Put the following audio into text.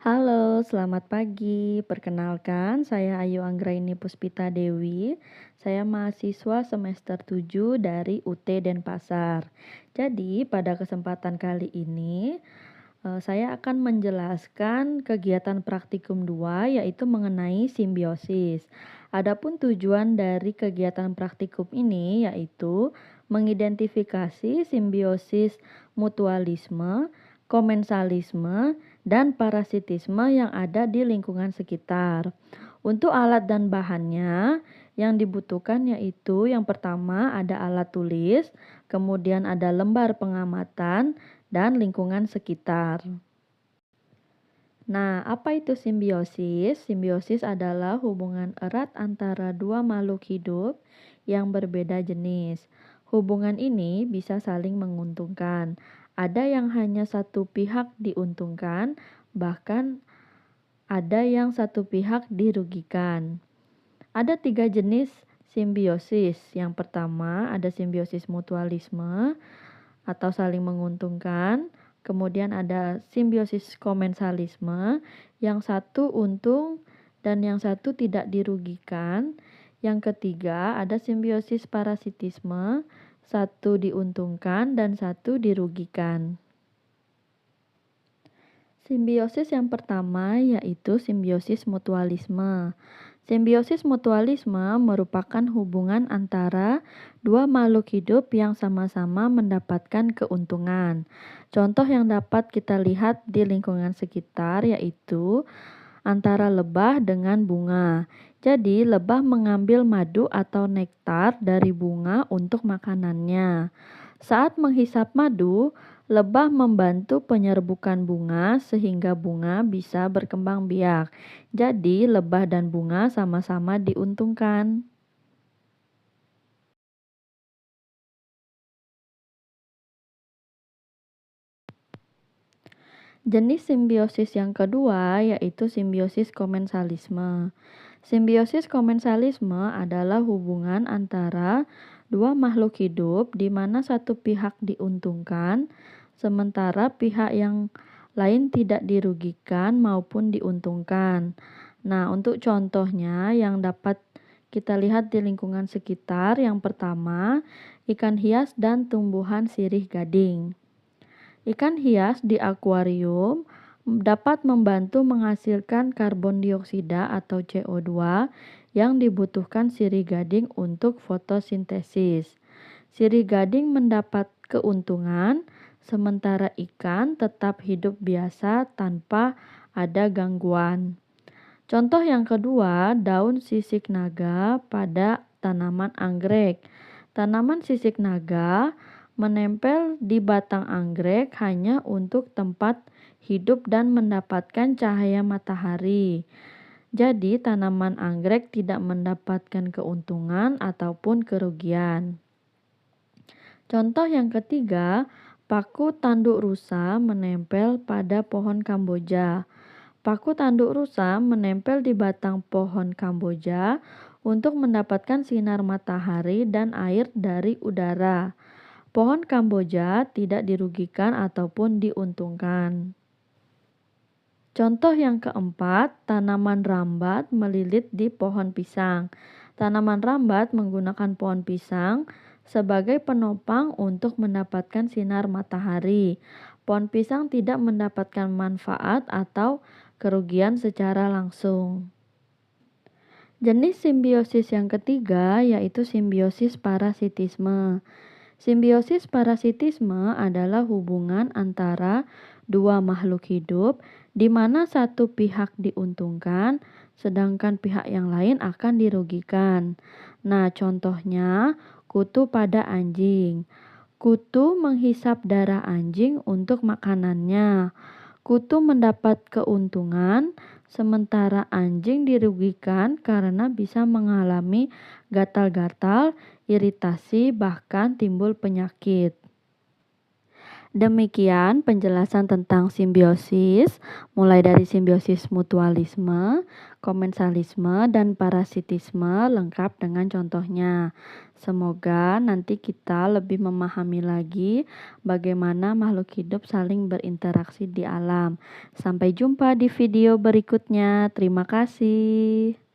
Halo, selamat pagi. Perkenalkan, saya Ayu Anggraini Puspita Dewi. Saya mahasiswa semester 7 dari UT Denpasar. Jadi, pada kesempatan kali ini, saya akan menjelaskan kegiatan praktikum 2, yaitu mengenai simbiosis. Adapun tujuan dari kegiatan praktikum ini yaitu mengidentifikasi simbiosis mutualisme, komensalisme, dan parasitisme yang ada di lingkungan sekitar. Untuk alat dan bahannya yang dibutuhkan yaitu yang pertama ada alat tulis, kemudian ada lembar pengamatan, dan lingkungan sekitar. Nah, apa itu simbiosis? Simbiosis adalah hubungan erat antara dua makhluk hidup yang berbeda jenis. Hubungan ini bisa saling menguntungkan. Ada yang hanya satu pihak diuntungkan, bahkan ada yang satu pihak dirugikan. Ada tiga jenis simbiosis. Yang pertama ada simbiosis mutualisme atau saling menguntungkan. Kemudian ada simbiosis komensalisme, yang satu untung dan yang satu tidak dirugikan. Yang ketiga ada simbiosis parasitisme, satu diuntungkan dan satu dirugikan. Simbiosis yang pertama yaitu simbiosis mutualisme. Simbiosis mutualisme merupakan hubungan antara dua makhluk hidup yang sama-sama mendapatkan keuntungan. Contoh yang dapat kita lihat di lingkungan sekitar yaitu antara lebah dengan bunga. Jadi, lebah mengambil madu atau nektar dari bunga untuk makanannya. Saat menghisap madu, lebah membantu penyerbukan bunga sehingga bunga bisa berkembang biak. Jadi, lebah dan bunga sama-sama diuntungkan. Jenis simbiosis yang kedua yaitu simbiosis komensalisme. Simbiosis komensalisme adalah hubungan antara dua makhluk hidup di mana satu pihak diuntungkan, sementara pihak yang lain tidak dirugikan maupun diuntungkan. Nah, untuk contohnya yang dapat kita lihat di lingkungan sekitar, yang pertama, ikan hias dan tumbuhan sirih gading. Ikan hias di akuarium dapat membantu menghasilkan karbon dioksida atau CO2 yang dibutuhkan sirih gading untuk fotosintesis. Sirih gading mendapat keuntungan, sementara ikan tetap hidup biasa tanpa ada gangguan. Contoh yang kedua, daun sisik naga pada tanaman anggrek. Tanaman sisik naga menempel di batang anggrek hanya untuk tempat hidup dan mendapatkan cahaya matahari. Jadi, tanaman anggrek tidak mendapatkan keuntungan ataupun kerugian. Contoh yang ketiga, paku tanduk rusa menempel pada pohon Kamboja. Paku tanduk rusa menempel di batang pohon Kamboja untuk mendapatkan sinar matahari dan air dari udara. Pohon Kamboja tidak dirugikan ataupun diuntungkan. Contoh yang keempat, tanaman rambat melilit di pohon pisang. Tanaman rambat menggunakan pohon pisang sebagai penopang untuk mendapatkan sinar matahari. Pohon pisang tidak mendapatkan manfaat atau kerugian secara langsung. Jenis simbiosis yang ketiga yaitu simbiosis parasitisme. Simbiosis parasitisme adalah hubungan antara dua makhluk hidup di mana satu pihak diuntungkan sedangkan pihak yang lain akan dirugikan. Nah, contohnya kutu pada anjing. Kutu menghisap darah anjing untuk makanannya. Kutu mendapat keuntungan, sementara anjing dirugikan karena bisa mengalami gatal-gatal, iritasi, bahkan timbul penyakit. Demikian penjelasan tentang simbiosis, mulai dari simbiosis mutualisme, komensalisme, dan parasitisme lengkap dengan contohnya. Semoga nanti kita lebih memahami lagi bagaimana makhluk hidup saling berinteraksi di alam. Sampai jumpa di video berikutnya. Terima kasih.